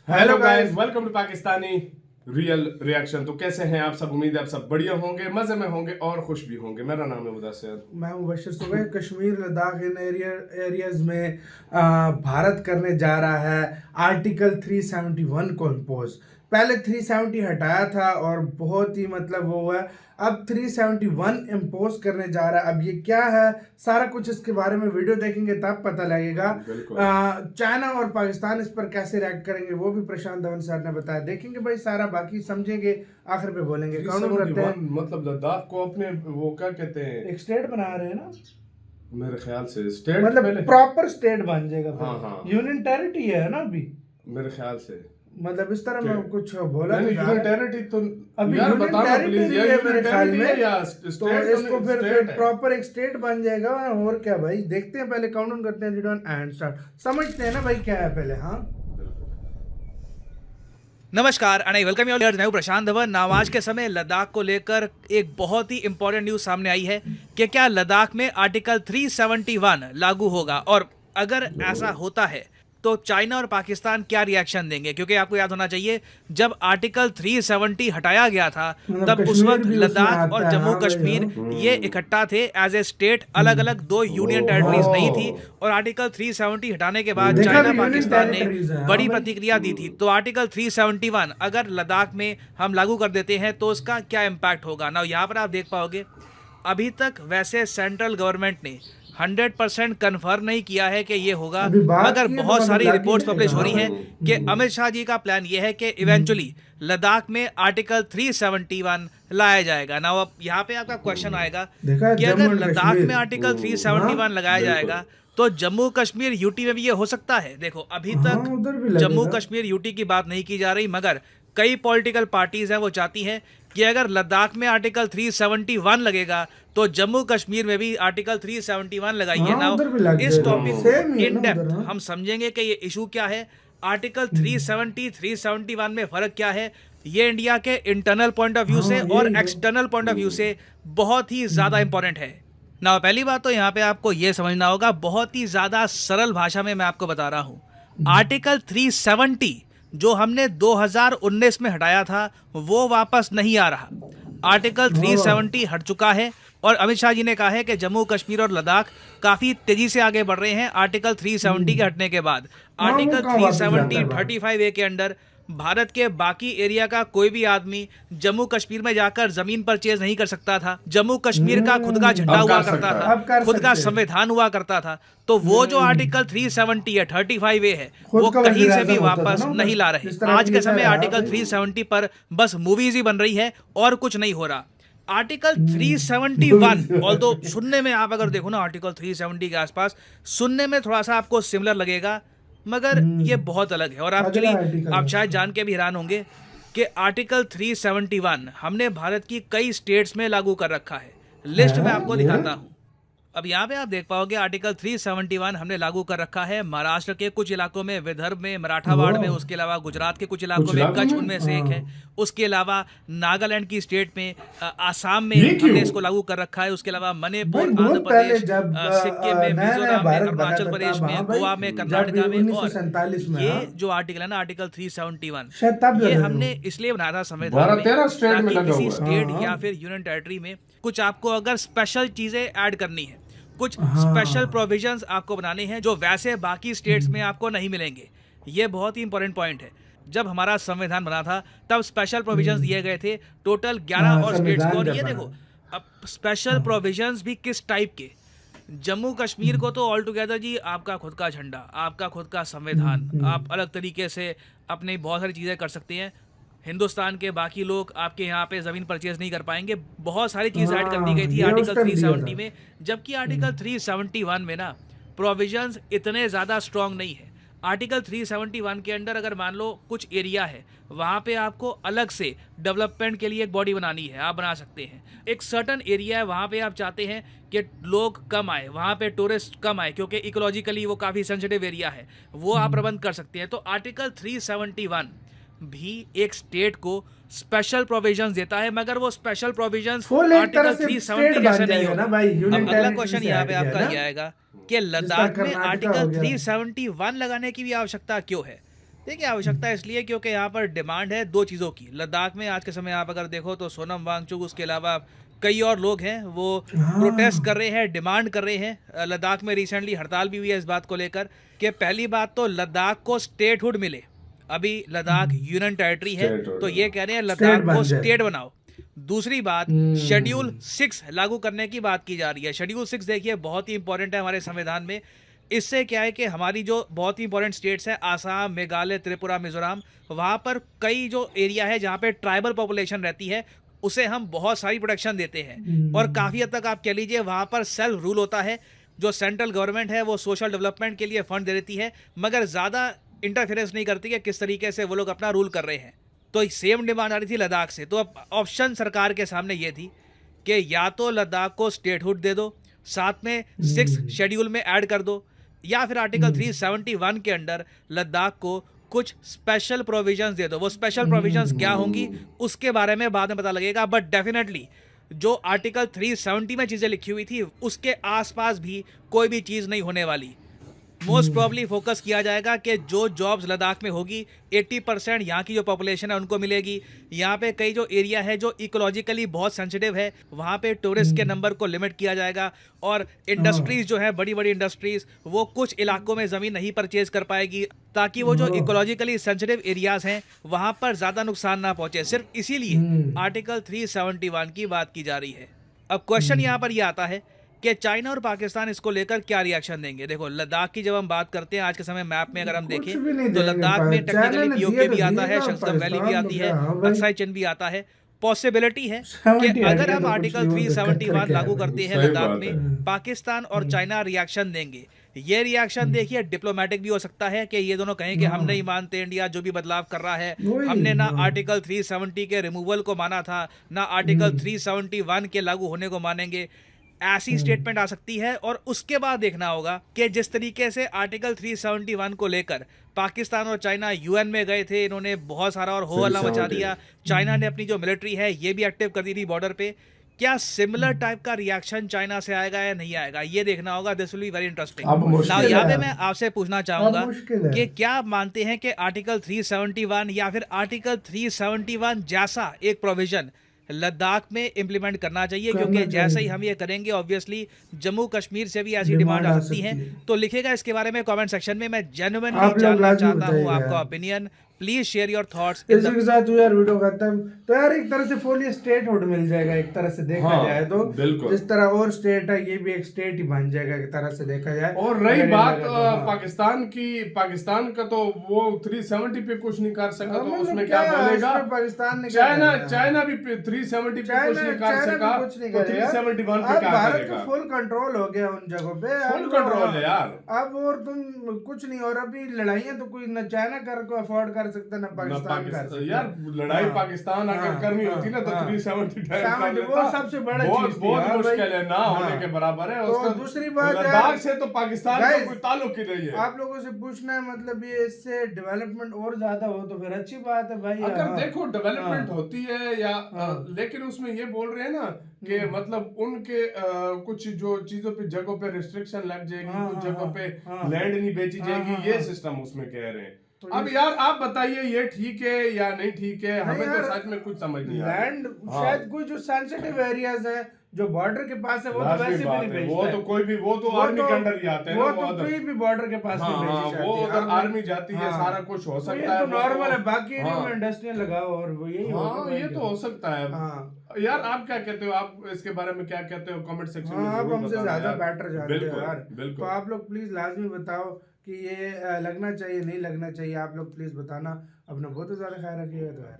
Hello guys, welcome to Pakistani real reaction. तो कैसे हैं आप सब? उम्मीद है आप सब बढ़िया होंगे, मजे में होंगे और खुश भी होंगे। मेरा नाम है मुदस्सिर। मैं हूं बशीर। सुबह कश्मीर लद्दाख इन एरियाज में भारत करने जा रहा है आर्टिकल 371 को इम्पोज। पहले 370 हटाया था और बहुत ही मतलब वो हुआ। अब 371 इम्पोज करने जा रहा है। अब ये क्या है, सारा कुछ इसके बारे में वीडियो देखेंगे तब पता लगेगा। चाइना और पाकिस्तान इस पर कैसे रिएक्ट करेंगे वो भी प्रशांत धवन सर ने बताया। देखेंगे भाई सारा, बाकी समझेंगे, आखिर पे बोलेंगे। कौन करते हैं मतलब लद्दाख को अपने वो क्या कहते हैं, एक स्टेट बना रहे हैं ना। मेरे ख्याल से स्टेट मतलब प्रॉपर स्टेट बन जाएगा। हाँ। यूनियन टेरिटरी है ना अभी, मेरे ख्याल से मतलब इस तरह मैं कुछ बोला नहीं, यूनियन टेरिटरी तो अभी यार बताना प्लीज, है मेरे ख्याल में। या तो इसको फिर प्रॉपर एक स्टेट बन जाएगा। और क्या भाई, देखते हैं पहले काउंट डाउन करते हैं, रिटर्न एंड स्टार्ट, समझते हैं ना भाई क्या है पहले। हाँ नमस्कार and I welcome you all. मैं हूं प्रशांत धवन। नामाज के समय लद्दाख को लेकर एक बहुत ही इंपॉर्टेंट न्यूज़ सामने आई है कि क्या लद्दाख में आर्टिकल 371 लागू होगा, और अगर ऐसा होता है तो चाइना और पाकिस्तान क्या रिएक्शन देंगे। क्योंकि आपको याद होना चाहिए, जब आर्टिकल 370 हटाया गया था तब उस वक्त लद्दाख और जम्मू कश्मीर ये इकट्ठा थे एज ए स्टेट, अलग अलग दो यूनियन टेरिटरीज नहीं थी। और आर्टिकल 370 हटाने के बाद चाइना पाकिस्तान ने बड़ी प्रतिक्रिया दी थी। तो आर्टिकल 371 अगर लद्दाख में हम लागू कर देते हैं तो उसका क्या इम्पैक्ट होगा ना। यहाँ पर आप देख पाओगे अभी तक वैसे सेंट्रल गवर्नमेंट ने 100% कन्फर्म नहीं किया है कि ये होगा, मगर बहुत सारी रिपोर्ट्स पब्लिश हो रही हैं कि अमित शाह जी का प्लान ये है कि इवेंचुअली लद्दाख में आर्टिकल 371 लाया जाएगा ना। अब यहाँ पे आपका क्वेश्चन आएगा कि अगर लद्दाख में आर्टिकल 371 लगाया जाएगा तो जम्मू कश्मीर यूटी में भी ये हो सकता है। देखो अभी तक जम्मू कश्मीर यूटी की बात नहीं की जा रही, मगर कई पॉलिटिकल पार्टीज हैं वो चाहती हैं कि अगर लद्दाख में आर्टिकल 371 लगेगा तो जम्मू कश्मीर में भी आर्टिकल 371 लगाइए ना। इस टॉपिक को इन डेप्थ हम समझेंगे कि ये इशू क्या है, आर्टिकल 370 371 में फर्क क्या है। ये इंडिया के इंटरनल पॉइंट ऑफ व्यू से और एक्सटर्नल पॉइंट ऑफ व्यू से बहुत ही ज्यादा इंपॉर्टेंट है ना। पहली बात तो यहाँ पे आपको ये समझना होगा, बहुत ही ज्यादा सरल भाषा में मैं आपको बता रहा हूँ। आर्टिकल 370 जो हमने 2019 में हटाया था वो वापस नहीं आ रहा। आर्टिकल 370 हट चुका है और अमित शाह जी ने कहा है कि जम्मू कश्मीर और लद्दाख काफी तेजी से आगे बढ़ रहे हैं आर्टिकल 370 के हटने के बाद। आर्टिकल 370 35A के अंडर भारत के बाकी एरिया का कोई भी आदमी जम्मू कश्मीर में जाकर जमीन परचेज नहीं कर सकता था। जम्मू कश्मीर का खुद का झंडा हुआ करता था, खुद का संविधान हुआ करता था। तो वो जो आर्टिकल 370 है 35A है वो कहीं से भी वापस नहीं ला रहे। आज के समय आर्टिकल 370 पर बस मूवीज ही बन रही है और कुछ नहीं हो रहा। आर्टिकल 371 ऑल्दो सुनने में, आप अगर देखो ना आर्टिकल 370 के आसपास सुनने में थोड़ा सा आपको सिमिलर लगेगा, मगर ये बहुत अलग है। और एक्चुअली आप शायद जान के भी हैरान होंगे कि आर्टिकल 371 हमने भारत की कई स्टेट्स में लागू कर रखा है। लिस्ट में आपको दिखाता हूँ। अब यहाँ पे आप देख पाओगे आर्टिकल 371 हमने लागू कर रखा है महाराष्ट्र के कुछ इलाकों में, विदर्भ में, मराठावाड़ में, उसके अलावा गुजरात के कुछ इलाकों में, कच्छ उनमें से एक है। उसके अलावा नागालैंड की स्टेट में, आसाम में हमने इसको लागू कर रखा है। उसके अलावा मणिपुर, आंध्र प्रदेश, सिक्किम में, मिजोरम में, अरुणाचल प्रदेश में, गोवा में, कर्नाटका में। और ये जो आर्टिकल है ना आर्टिकल 371 ये हमने इसलिए बनाया था संविधान में ताकि किसी स्टेट या फिर यूनियन टेरिटरी में कुछ आपको अगर स्पेशल चीजें ऐड करनी है, कुछ स्पेशल प्रोविजंस आपको बनाने हैं जो वैसे बाकी स्टेट्स में आपको नहीं मिलेंगे। ये बहुत ही इंपॉर्टेंट पॉइंट है। जब हमारा संविधान बना था तब स्पेशल प्रोविजंस दिए गए थे टोटल 11 और स्टेट्स को। और ये देखो अब स्पेशल प्रोविजंस भी किस टाइप के। जम्मू कश्मीर को तो ऑल टुगेदर जी आपका खुद का झंडा, आपका खुद का संविधान, आप अलग तरीके से अपनी बहुत सारी चीज़ें कर सकते हैं। हिंदुस्तान के बाकी लोग आपके यहाँ पे ज़मीन परचेज नहीं कर पाएंगे। बहुत सारी चीज़ ऐड कर दी गई थी आर्टिकल 370 में, जबकि आर्टिकल 371 में ना प्रोविजंस इतने ज़्यादा स्ट्रॉन्ग नहीं है। आर्टिकल 371 के अंडर अगर मान लो कुछ एरिया है, वहाँ पे आपको अलग से डेवलपमेंट के लिए एक बॉडी बनानी है, आप बना सकते हैं। एक सर्टन एरिया है, वहाँ पे आप चाहते हैं कि लोग कम आए, वहाँ पे टूरिस्ट कम आए क्योंकि इकोलॉजिकली वो काफ़ी सेंसिटिव एरिया है, वो आप प्रबंध कर सकते हैं। तो आर्टिकल 371 भी एक स्टेट को स्पेशल प्रोविजंस देता है, मगर वो स्पेशल प्रोविजंस आर्टिकल 370 जैसे नहीं होगा। अब अगला क्वेश्चन यहाँ पे आपका ये आएगा कि लद्दाख में आर्टिकल 371 लगाने की भी आवश्यकता क्यों है। देखिए आवश्यकता इसलिए क्योंकि यहाँ पर डिमांड है दो चीज़ों की। लद्दाख में आज के समय आप अगर देखो तो सोनम वांगचुक, उसके अलावा कई और लोग हैं, वो प्रोटेस्ट कर हाँ रहे हैं, डिमांड कर रहे हैं। लद्दाख में रिसेंटली हड़ताल भी हुई है इस बात को लेकर कि पहली बात तो लद्दाख को स्टेटहुड मिले। अभी लद्दाख यूनियन टेरिटरी है, स्टेट तो ये कह रहे हैं स्टेट लद्दाख को बन जाए। स्टेट बनाओ। दूसरी बात, शेड्यूल 6 लागू करने की बात की जा रही है। शेड्यूल 6 देखिए बहुत ही इंपॉर्टेंट है हमारे संविधान में। इससे क्या है कि हमारी जो बहुत ही इंपॉर्टेंट स्टेट्स हैं, आसाम, मेघालय, त्रिपुरा, मिजोरम, वहाँ पर कई जो एरिया है जहाँ पे ट्राइबल पॉपुलेशन रहती है, उसे हम बहुत सारी प्रोटेक्शन देते हैं। और काफ़ी हद तक आप कह लीजिए वहाँ पर सेल्फ रूल होता है। जो सेंट्रल गवर्नमेंट है वो सोशल डेवलपमेंट के लिए फंड दे देती है, मगर ज़्यादा इंटरफेरेंस नहीं करती कि किस तरीके से वो लोग अपना रूल कर रहे हैं। तो सेम डिमांड आ रही थी लद्दाख से। तो अब ऑप्शन सरकार के सामने ये थी कि या तो लद्दाख को स्टेटहुड दे दो, साथ में 6 शेड्यूल में ऐड कर दो, या फिर आर्टिकल 371 के अंडर लद्दाख को कुछ स्पेशल प्रोविजंस दे दो। वो स्पेशल प्रोविजंस क्या होंगी उसके बारे में बाद में पता लगेगा, बट डेफिनेटली जो आर्टिकल 370 में चीज़ें लिखी हुई थी उसके आसपास भी कोई भी चीज़ नहीं होने वाली। मोस्ट प्रॉब्ली फोकस किया जाएगा कि जो जॉब्स लद्दाख में होगी 80% यहाँ की जो पॉपुलेशन है उनको मिलेगी। यहाँ पे कई जो एरिया है जो इकोलॉजिकली बहुत सेंसिटिव है, वहाँ पे टूरिस्ट के नंबर को लिमिट किया जाएगा। और इंडस्ट्रीज जो है, बड़ी बड़ी इंडस्ट्रीज, वो कुछ इलाकों में ज़मीन नहीं परचेज कर पाएगी, ताकि वो जो इकोलॉजिकली सेंसिटिव एरियाज हैं वहाँ पर ज़्यादा नुकसान ना पहुँचे। सिर्फ इसीलिए आर्टिकल 371 की बात की जा रही है। अब क्वेश्चन यहाँ पर यह आता है कि चाइना और पाकिस्तान इसको लेकर क्या रिएक्शन देंगे। देखो लद्दाख की जब हम बात करते हैं आज के समय मैप में अगर हम देखें तो लद्दाख में टेक्निकली पीओके भी आता है, शंगतम वैली भी आती है, अक्साई चिन भी आता है। पॉसिबिलिटी है कि अगर हम आर्टिकल 371 लागू करते हैं लद्दाख में, पाकिस्तान और चाइना रिएक्शन देंगे। ये रिएक्शन देखिए डिप्लोमेटिक भी हो सकता है कि ये दोनों कहें कि हम नहीं मानते इंडिया जो भी बदलाव कर रहा है, हमने ना आर्टिकल 370 के रिमूवल को माना था, ना आर्टिकल 371 के लागू होने को मानेंगे। ऐसी स्टेटमेंट आ सकती है। और उसके बाद देखना होगा कि जिस तरीके से आर्टिकल 371 को लेकर पाकिस्तान और चाइना यूएन में गए थे, इन्होंने बहुत सारा और हो हल्ला मचा दिया। चाइना ने अपनी जो मिलिट्री है ये भी एक्टिव कर दी थी बॉर्डर पे। क्या सिमिलर टाइप का रिएक्शन चाइना से आएगा या नहीं आएगा, ये देखना होगा। This will be very interesting. Now यहाँ पे मैं आपसे पूछना चाहूंगा कि क्या आप मानते हैं कि आर्टिकल 371 या फिर आर्टिकल 371 जैसा एक प्रोविजन लद्दाख में इंप्लीमेंट करना चाहिए? क्योंकि जैसे ही हम ये करेंगे ऑब्वियसली जम्मू कश्मीर से भी ऐसी डिमांड आ सकती है। तो लिखेगा इसके बारे में कमेंट सेक्शन में। मैं जेन्युइनली जानना चाहता हूँ आपका opinion. Please share your thoughts. इसी के साथ यार वीडियो खत्म। तो यार एक तरह से फुल स्टेटहुड मिल जाएगा एक तरह से देखा जाए तो। जिस तरह और स्टेट है ये भी एक स्टेट ही बन जाएगा एक तरह से देखा जाए। और रही बात पाकिस्तान की, पाकिस्तान का तो वो 370 पे कुछ नहीं कर सका, तो उसमें क्या बोलेगा पाकिस्तान ने? चाइना भी 370 पे कुछ नहीं कर सका, तो 371 पे क्या करेगा? फुल कंट्रोल हो गया उन जगहों पे, फुल कंट्रोल है यार अब। और तुम कुछ नहीं, और अभी लड़ाइयां तो कोई न चाइना को अफोर्ड कर सकता ना पाकिस्तान कर सकता। यार लड़ाई पाकिस्तान अगर करनी होती ना तो 370 वो सबसे बड़ा चीज बहुत मुश्किल है, ना होने के बराबर है। तो दूसरी बात लद्दाख से तो पाकिस्तान का कोई ताल्लुक ही नहीं है। आप लोगों से पूछना है मतलब ये इससे डेवलपमेंट और ज्यादा हो तो फिर अच्छी बात है भाई। अगर देखो डेवलपमेंट होती है या लेकिन उसमें ये बोल रहे हैं ना कि मतलब उनके कुछ जो चीजों पे जगहों पे रिस्ट्रिक्शन लग जाएगी, कुछ जगहों पे लैंड नहीं बेची जाएगी, ये सिस्टम उसमें कह रहे हैं। अब यार आप बताइए ये ठीक है या नहीं ठीक है? हमें तो सच में कुछ समझ नहीं आ रहा। लैंड शायद कोई जो सेंसिटिव एरियाज है जो बॉर्डर के पास है वो तो वैसे भी नहीं भेजता है। वो तो कोई भी, वो तो आर्मी के अंडर ही आते हैं, वो तो कोई भी बॉर्डर के पास नहीं भेजी जाती है। वो उधर आर्मी जाती है, सारा कुछ हो सकता है, तो नॉर्मल है। बाकी एरिया में इंडस्ट्रियल लगाओ और वो यही होगा। ये तो हो सकता है। यार आप क्या कहते हो? आप इसके बारे में क्या कहते हो? कमेंट सेक्शन में आप हमसे ज्यादा बेटर जानते हो यार। बिल्कुल। तो आप लोग प्लीज लाजमी बताओ कि ये लगना चाहिए नहीं लगना चाहिए। आप लोग प्लीज बताना। अपना बहुत ज्यादा ख्याल रखिएगा। तो यार